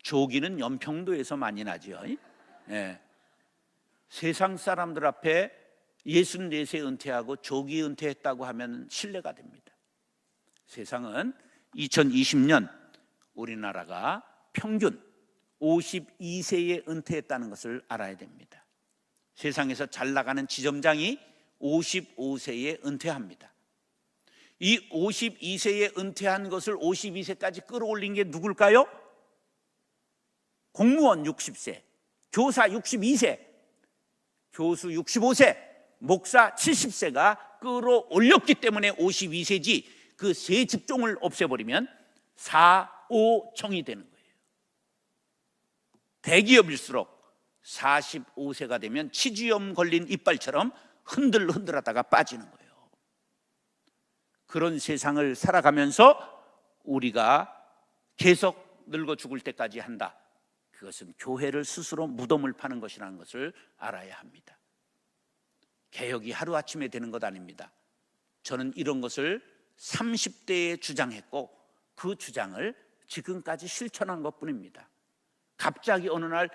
조기는 연평도에서 많이 나지요. 예. 세상 사람들 앞에 64세 은퇴하고 조기 은퇴했다고 하면 신뢰가 됩니다. 세상은 2020년 우리나라가 평균 52세에 은퇴했다는 것을 알아야 됩니다. 세상에서 잘 나가는 지점장이 55세에 은퇴합니다. 이 52세에 은퇴한 것을 52세까지 끌어올린 게 누굴까요? 공무원 60세, 교사 62세, 교수 65세, 목사 70세가 끌어올렸기 때문에 52세지, 그 세 직종을 없애버리면 4.5청이 되는 거예요. 대기업일수록 45세가 되면 치주염 걸린 이빨처럼 흔들흔들하다가 빠지는 거예요. 그런 세상을 살아가면서 우리가 계속 늙어 죽을 때까지 한다. 그것은 교회를 스스로 무덤을 파는 것이라는 것을 알아야 합니다. 개혁이 하루아침에 되는 것 아닙니다. 저는 이런 것을 30대에 주장했고 그 주장을 지금까지 실천한 것뿐입니다. 갑자기 어느 날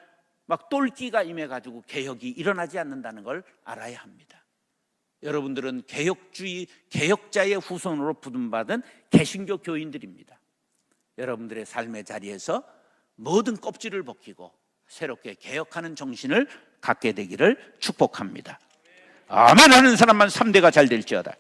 막 똘끼가 임해가지고 개혁이 일어나지 않는다는 걸 알아야 합니다. 여러분들은 개혁자의 후손으로 부름받은 개신교 교인들입니다. 여러분들의 삶의 자리에서 모든 껍질을 벗기고 새롭게 개혁하는 정신을 갖게 되기를 축복합니다. 아멘 하는 사람만 3대가 잘 될지어다.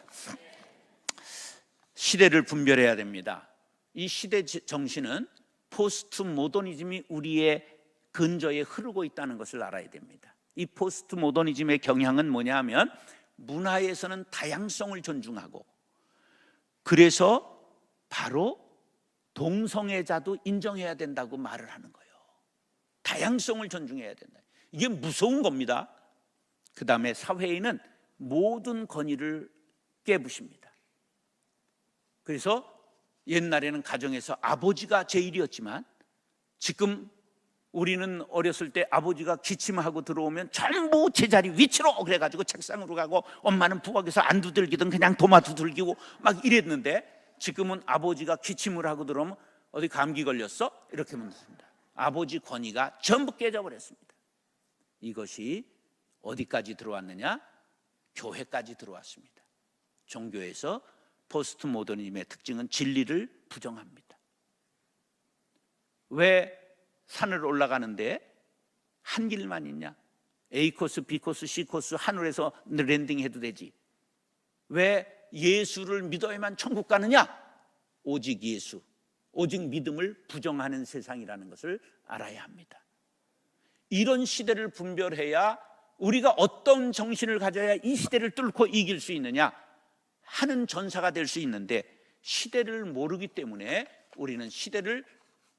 시대를 분별해야 됩니다. 이 시대 정신은 포스트 모더니즘이 우리의 근저에 흐르고 있다는 것을 알아야 됩니다. 이 포스트 모더니즘의 경향은 뭐냐 하면 문화에서는 다양성을 존중하고, 그래서 바로 동성애자도 인정해야 된다고 말을 하는 거예요. 다양성을 존중해야 된다. 이게 무서운 겁니다. 그 다음에 사회에는 모든 권위를 깨부십니다. 그래서 옛날에는 가정에서 아버지가 제일이었지만 지금 우리는 어렸을 때 아버지가 기침하고 들어오면 전부 제자리 위치로 그래가지고 책상으로 가고, 엄마는 부엌에서 안 두들기든 그냥 도마 두들기고 막 이랬는데, 지금은 아버지가 기침을 하고 들어오면 어디 감기 걸렸어? 이렇게 묻습니다. 아버지 권위가 전부 깨져버렸습니다. 이것이 어디까지 들어왔느냐? 교회까지 들어왔습니다. 종교에서 포스트 모더니즘의 특징은 진리를 부정합니다. 왜 산을 올라가는데 한 길만 있냐? A 코스, B 코스, C 코스 하늘에서 랜딩해도 되지. 왜 예수를 믿어야만 천국 가느냐? 오직 예수, 오직 믿음을 부정하는 세상이라는 것을 알아야 합니다. 이런 시대를 분별해야 우리가 어떤 정신을 가져야 이 시대를 뚫고 이길 수 있느냐 하는 전사가 될 수 있는데, 시대를 모르기 때문에 우리는 시대를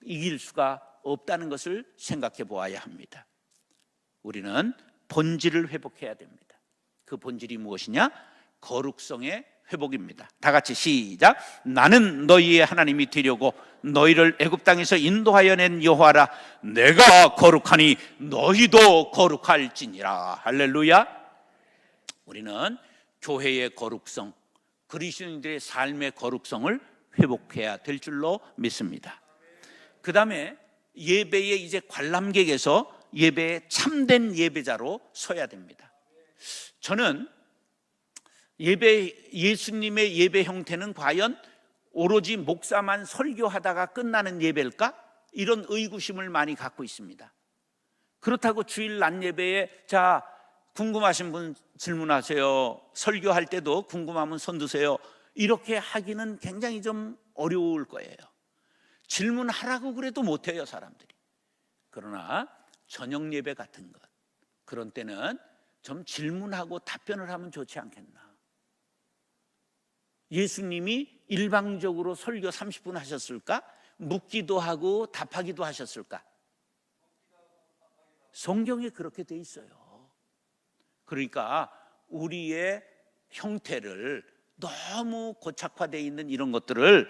이길 수가 없다는 것을 생각해 보아야 합니다. 우리는 본질을 회복해야 됩니다. 그 본질이 무엇이냐? 거룩성의 회복입니다. 다 같이 시작. 나는 너희의 하나님이 되려고 너희를 애굽 땅에서 인도하여 낸 여호와라. 내가 거룩하니 너희도 거룩할지니라. 할렐루야. 우리는 교회의 거룩성, 그리스도인들의 삶의 거룩성을 회복해야 될 줄로 믿습니다. 그 다음에 예배에 이제 관람객에서 예배에 참된 예배자로 서야 됩니다. 저는 예수님의 예배 형태는 과연 오로지 목사만 설교하다가 끝나는 예배일까? 이런 의구심을 많이 갖고 있습니다. 그렇다고 주일 낮 예배에 자, 궁금하신 분 질문하세요. 설교할 때도 궁금하면 손 드세요. 이렇게 하기는 굉장히 좀 어려울 거예요. 질문하라고 그래도 못해요, 사람들이. 그러나 저녁 예배 같은 것, 그런 때는 좀 질문하고 답변을 하면 좋지 않겠나. 예수님이 일방적으로 설교 30분 하셨을까? 묻기도 하고 답하기도 하셨을까? 성경에 그렇게 돼 있어요. 그러니까 우리의 형태를 너무 고착화되어 있는 이런 것들을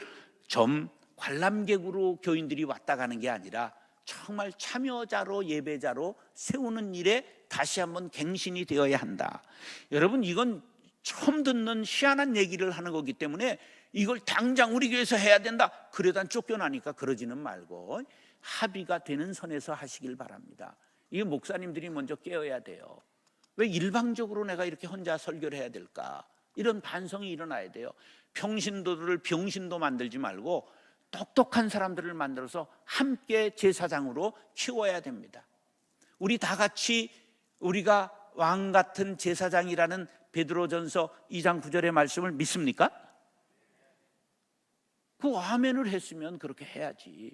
좀 관람객으로 교인들이 왔다 가는 게 아니라 정말 참여자로 예배자로 세우는 일에 다시 한번 갱신이 되어야 한다. 여러분, 이건 처음 듣는 희한한 얘기를 하는 거기 때문에 이걸 당장 우리 교회에서 해야 된다 그러다 쫓겨나니까 그러지는 말고 합의가 되는 선에서 하시길 바랍니다. 이게 목사님들이 먼저 깨어야 돼요. 왜 일방적으로 내가 이렇게 혼자 설교를 해야 될까? 이런 반성이 일어나야 돼요. 평신도들을 병신도 만들지 말고 똑똑한 사람들을 만들어서 함께 제사장으로 키워야 됩니다. 우리 다 같이 우리가 왕 같은 제사장이라는 베드로전서 2장 9절의 말씀을 믿습니까? 그 아멘을 했으면 그렇게 해야지.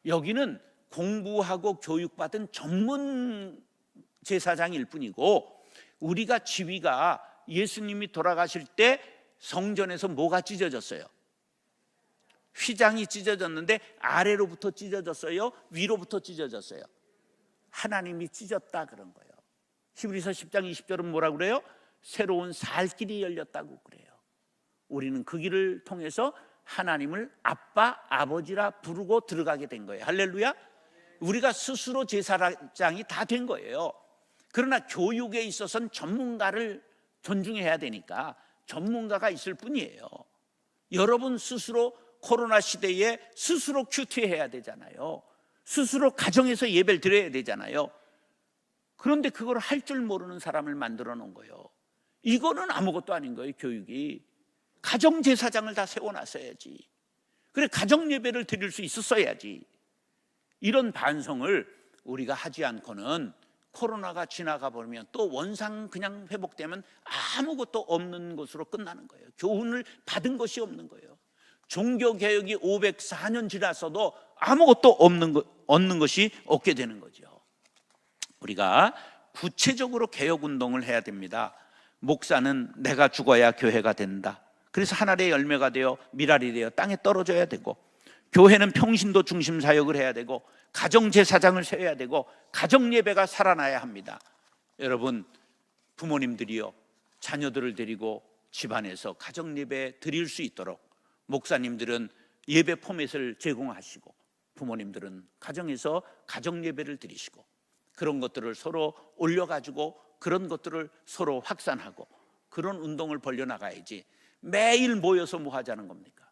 여기는 공부하고 교육받은 전문 제사장일 뿐이고, 우리가 지위가 예수님이 돌아가실 때 성전에서 뭐가 찢어졌어요? 휘장이 찢어졌는데 아래로부터 찢어졌어요? 위로부터 찢어졌어요? 하나님이 찢었다 그런 거예요. 히브리서 10장 20절은 뭐라고 그래요? 새로운 살 길이 열렸다고 그래요. 우리는 그 길을 통해서 하나님을 아빠, 아버지라 부르고 들어가게 된 거예요. 할렐루야. 우리가 스스로 제사장이 다 된 거예요. 그러나 교육에 있어서는 전문가를 존중해야 되니까 전문가가 있을 뿐이에요. 여러분 스스로 코로나 시대에 스스로 큐티해야 되잖아요. 스스로 가정에서 예배를 드려야 되잖아요. 그런데 그걸 할 줄 모르는 사람을 만들어 놓은 거예요. 이거는 아무것도 아닌 거예요. 교육이 가정제사장을 다 세워놨어야지. 그래, 가정예배를 드릴 수 있었어야지. 이런 반성을 우리가 하지 않고는 코로나가 지나가 버리면 또 원상 그냥 회복되면 아무것도 없는 것으로 끝나는 거예요. 교훈을 받은 것이 없는 거예요. 종교개혁이 504년 지났어도 아무것도 얻는 것이 없게 되는 거죠. 우리가 구체적으로 개혁운동을 해야 됩니다. 목사는 내가 죽어야 교회가 된다. 그래서 하늘의 열매가 되어 밀알이 되어 땅에 떨어져야 되고, 교회는 평신도 중심 사역을 해야 되고, 가정제사장을 세워야 되고, 가정예배가 살아나야 합니다. 여러분, 부모님들이요, 자녀들을 데리고 집안에서 가정예배 드릴 수 있도록 목사님들은 예배 포맷을 제공하시고, 부모님들은 가정에서 가정예배를 드리시고, 그런 것들을 서로 올려가지고 그런 것들을 서로 확산하고, 그런 운동을 벌려나가야지 매일 모여서 뭐 하자는 겁니까?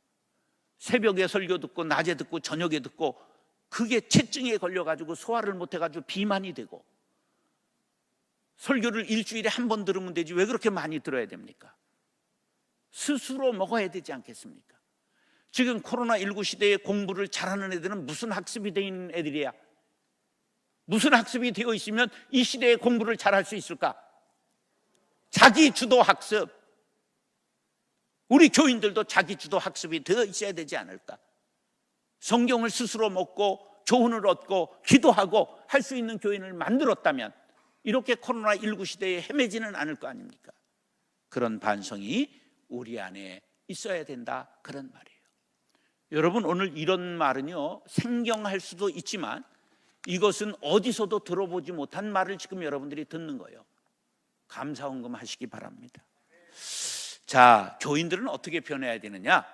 새벽에 설교 듣고 낮에 듣고 저녁에 듣고 그게 체증에 걸려가지고 소화를 못해가지고 비만이 되고, 설교를 일주일에 한 번 들으면 되지 왜 그렇게 많이 들어야 됩니까? 스스로 먹어야 되지 않겠습니까? 지금 코로나19 시대에 공부를 잘하는 애들은 무슨 학습이 되어 있는 애들이야? 무슨 학습이 되어 있으면 이 시대에 공부를 잘할 수 있을까? 자기 주도 학습. 우리 교인들도 자기 주도 학습이 되어 있어야 되지 않을까? 성경을 스스로 먹고 교훈을 얻고 기도하고 할 수 있는 교인을 만들었다면 이렇게 코로나19 시대에 헤매지는 않을 거 아닙니까? 그런 반성이 우리 안에 있어야 된다, 그런 말이에요. 여러분, 오늘 이런 말은요, 생경할 수도 있지만 이것은 어디서도 들어보지 못한 말을 지금 여러분들이 듣는 거예요. 감사헌금 하시기 바랍니다. 자, 교인들은 어떻게 변해야 되느냐?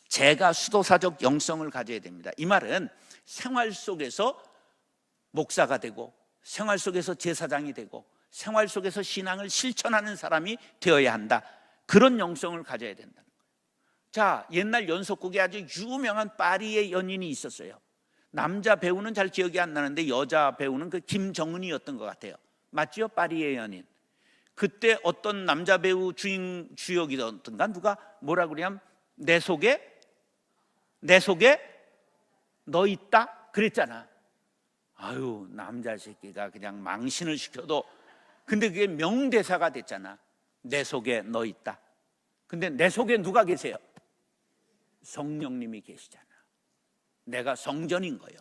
제가 수도사적 영성을 가져야 됩니다. 이 말은 생활 속에서 목사가 되고, 생활 속에서 제사장이 되고, 생활 속에서 신앙을 실천하는 사람이 되어야 한다, 그런 영성을 가져야 된다는 거예요. 자, 옛날 연속극에 아주 유명한 파리의 연인이 있었어요. 남자 배우는 잘 기억이 안 나는데 여자 배우는 그 김정은이었던 것 같아요. 맞죠? 파리의 연인. 그때 어떤 남자 배우 주역이던가 누가 뭐라 그러냐면 내 속에 너 있다 그랬잖아. 아유, 남자 새끼가 그냥 망신을 시켜도, 근데 그게 명대사가 됐잖아. 내 속에 너 있다. 근데 내 속에 누가 계세요? 성령님이 계시잖아. 내가 성전인 거예요.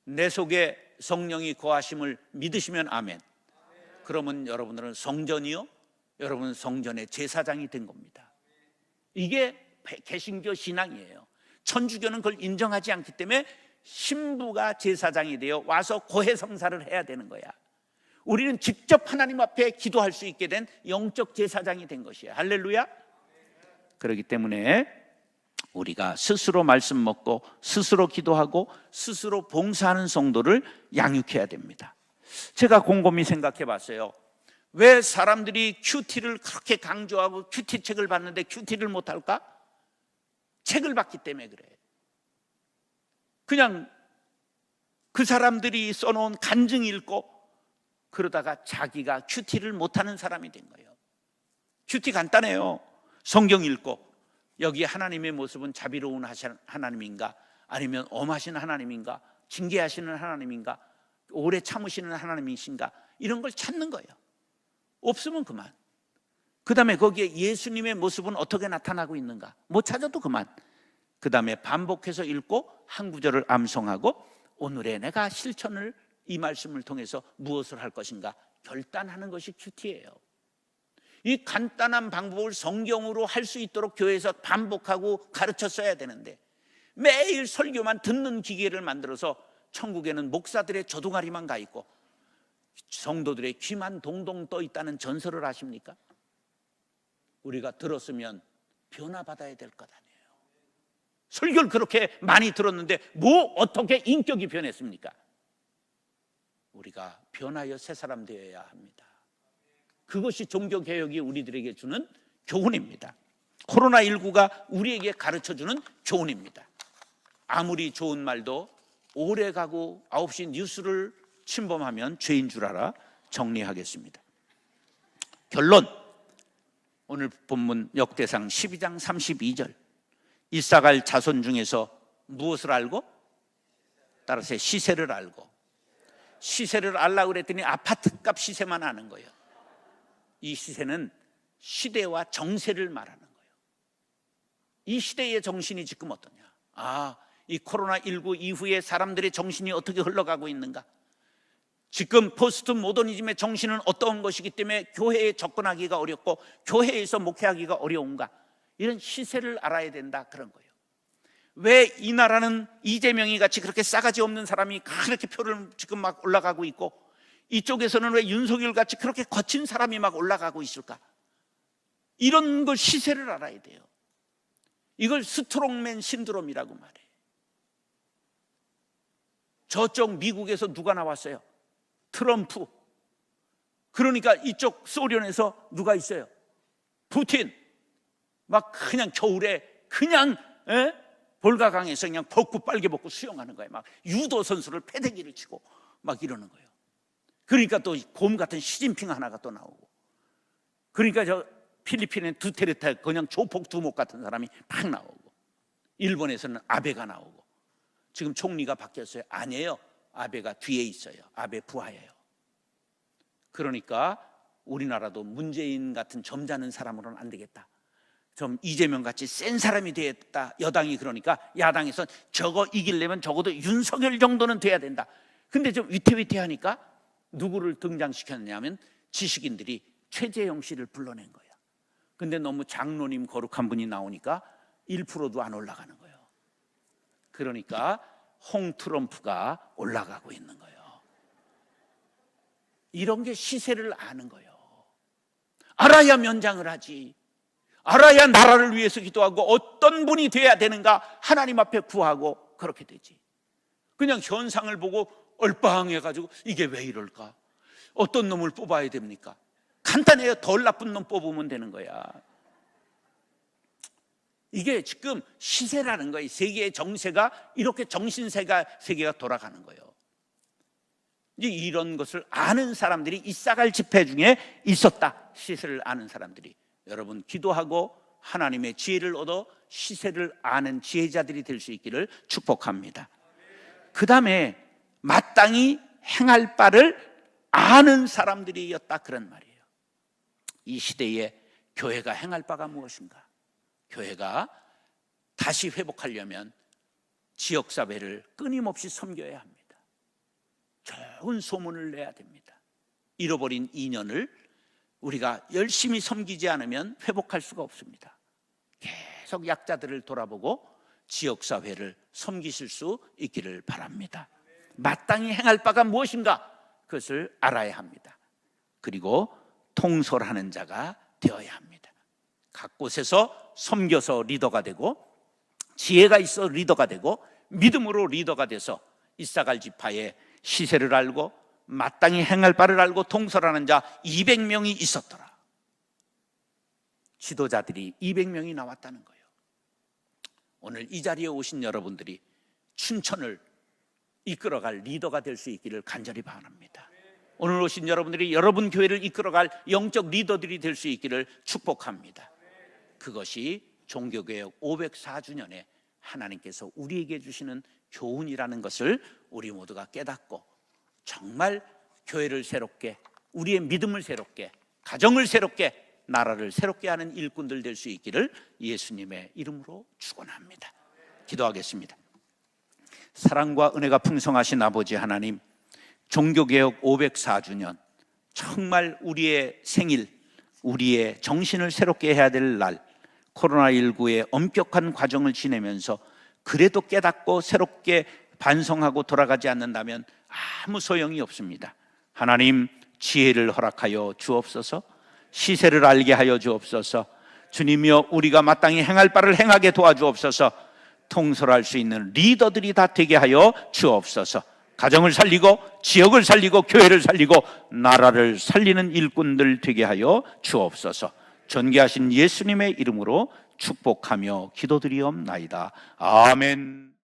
내 속에 성령이 거하심을 믿으시면 아멘. 그러면 여러분들은 성전이요, 여러분 성전의 제사장이 된 겁니다. 이게 개신교 신앙이에요. 천주교는 그걸 인정하지 않기 때문에 신부가 제사장이 되어 와서 고해성사를 해야 되는 거야. 우리는 직접 하나님 앞에 기도할 수 있게 된 영적 제사장이 된 것이에요. 할렐루야. 그렇기 때문에 우리가 스스로 말씀 먹고 스스로 기도하고 스스로 봉사하는 성도를 양육해야 됩니다. 제가 곰곰이 생각해 봤어요. 왜 사람들이 큐티를 그렇게 강조하고 큐티 책을 봤는데 큐티를 못할까? 책을 봤기 때문에 그래. 그냥 그 사람들이 써놓은 간증 읽고 그러다가 자기가 큐티를 못하는 사람이 된 거예요. 큐티 간단해요. 성경 읽고 여기 하나님의 모습은 자비로운 하나님인가, 아니면 엄하신 하나님인가, 징계하시는 하나님인가, 오래 참으시는 하나님이신가, 이런 걸 찾는 거예요. 없으면 그만. 그 다음에 거기에 예수님의 모습은 어떻게 나타나고 있는가, 못 찾아도 그만. 그 다음에 반복해서 읽고 한 구절을 암송하고 오늘의 내가 실천을 이 말씀을 통해서 무엇을 할 것인가 결단하는 것이 큐티예요. 이 간단한 방법을 성경으로 할 수 있도록 교회에서 반복하고 가르쳤어야 되는데 매일 설교만 듣는 기계를 만들어서 천국에는 목사들의 저동아리만 가 있고 성도들의 귀만 동동 떠 있다는 전설을 아십니까? 우리가 들었으면 변화받아야 될 것 아니에요. 설교를 그렇게 많이 들었는데 뭐 어떻게 인격이 변했습니까? 우리가 변하여 새 사람 되어야 합니다. 그것이 종교개혁이 우리들에게 주는 교훈입니다. 코로나19가 우리에게 가르쳐주는 교훈입니다. 아무리 좋은 말도 오래 가고 9시 뉴스를 침범하면 죄인 줄 알아 정리하겠습니다. 결론, 오늘 본문 역대상 12장 32절. 이사갈 자손 중에서 무엇을 알고? 따라서 시세를 알고. 시세를 알라고 그랬더니 아파트값 시세만 아는 거예요. 이 시세는 시대와 정세를 말하는 거예요. 이 시대의 정신이 지금 어떠냐? 이 코로나19 이후에 사람들의 정신이 어떻게 흘러가고 있는가? 지금 포스트 모더니즘의 정신은 어떤 것이기 때문에 교회에 접근하기가 어렵고 교회에서 목회하기가 어려운가? 이런 시세를 알아야 된다, 그런 거예요. 왜 이 나라는 이재명이 같이 그렇게 싸가지 없는 사람이 그렇게 표를 지금 막 올라가고 있고, 이쪽에서는 왜 윤석열 같이 그렇게 거친 사람이 막 올라가고 있을까? 이런 걸 시세를 알아야 돼요. 이걸 스트롱맨 신드롬이라고 말해요. 저쪽 미국에서 누가 나왔어요? 트럼프. 그러니까 이쪽 소련에서 누가 있어요? 푸틴. 막 그냥 겨울에 그냥 볼가강에서 그냥 벗고 빨개 벗고 수영하는 거예요. 막 유도 선수를 패대기를 치고 막 이러는 거예요. 그러니까 또 곰 같은 시진핑 하나가 또 나오고, 그러니까 저 필리핀의 두테르테 그냥 조폭 두목 같은 사람이 막 나오고, 일본에서는 아베가 나오고, 지금 총리가 바뀌었어요. 아니에요. 아베가 뒤에 있어요. 아베 부하예요. 그러니까 우리나라도 문재인 같은 점잖은 사람으로는 안 되겠다. 좀 이재명 같이 센 사람이 되겠다. 여당이 그러니까 야당에서 저거 이기려면 적어도 윤석열 정도는 돼야 된다. 근데 좀 위태위태하니까 누구를 등장시켰냐면 지식인들이 최재형 씨를 불러낸 거야. 근데 너무 장로님 거룩한 분이 나오니까 1%도 안 올라가는 거예요. 그러니까 홍 트럼프가 올라가고 있는 거예요. 이런 게 시세를 아는 거예요. 알아야 면장을 하지. 알아야 나라를 위해서 기도하고 어떤 분이 돼야 되는가 하나님 앞에 구하고 그렇게 되지. 그냥 현상을 보고 얼빵해가지고 이게 왜 이럴까? 어떤 놈을 뽑아야 됩니까? 간단해요. 덜 나쁜 놈 뽑으면 되는 거야. 이게 지금 시세라는 거예요. 세계의 정세가 이렇게 세계가 돌아가는 거예요. 이제 이런 것을 아는 사람들이 이사갈 집회 중에 있었다. 시세를 아는 사람들이. 여러분 기도하고 하나님의 지혜를 얻어 시세를 아는 지혜자들이 될 수 있기를 축복합니다. 그 다음에 마땅히 행할 바를 아는 사람들이었다, 그런 말이에요. 이 시대에 교회가 행할 바가 무엇인가? 교회가 다시 회복하려면 지역사회를 끊임없이 섬겨야 합니다. 좋은 소문을 내야 됩니다. 잃어버린 인연을 우리가 열심히 섬기지 않으면 회복할 수가 없습니다. 계속 약자들을 돌아보고 지역사회를 섬기실 수 있기를 바랍니다. 마땅히 행할 바가 무엇인가? 그것을 알아야 합니다. 그리고 통솔하는 자가 되어야 합니다. 각 곳에서 섬겨서 리더가 되고, 지혜가 있어 리더가 되고, 믿음으로 리더가 돼서 이사갈 지파의 시세를 알고 마땅히 행할 바를 알고 통솔하는 자 200명이 있었더라. 지도자들이 200명이 나왔다는 거예요. 오늘 이 자리에 오신 여러분들이 춘천을 이끌어갈 리더가 될 수 있기를 간절히 바랍니다. 오늘 오신 여러분들이 여러분 교회를 이끌어갈 영적 리더들이 될 수 있기를 축복합니다. 그것이 종교개혁 504주년에 하나님께서 우리에게 주시는 교훈이라는 것을 우리 모두가 깨닫고 정말 교회를 새롭게, 우리의 믿음을 새롭게, 가정을 새롭게, 나라를 새롭게 하는 일꾼들 될 수 있기를 예수님의 이름으로 축원합니다. 기도하겠습니다. 사랑과 은혜가 풍성하신 아버지 하나님, 종교개혁 504주년, 정말 우리의 생일, 우리의 정신을 새롭게 해야 될 날, 코로나19의 엄격한 과정을 지내면서 그래도 깨닫고 새롭게 반성하고 돌아가지 않는다면 아무 소용이 없습니다. 하나님, 지혜를 허락하여 주옵소서. 시세를 알게 하여 주옵소서. 주님이여, 우리가 마땅히 행할 바를 행하게 도와주옵소서. 통솔할 수 있는 리더들이 다 되게 하여 주옵소서. 가정을 살리고 지역을 살리고 교회를 살리고 나라를 살리는 일꾼들 되게 하여 주옵소서. 존귀하신 예수님의 이름으로 축복하며 기도드리옵나이다. 아멘.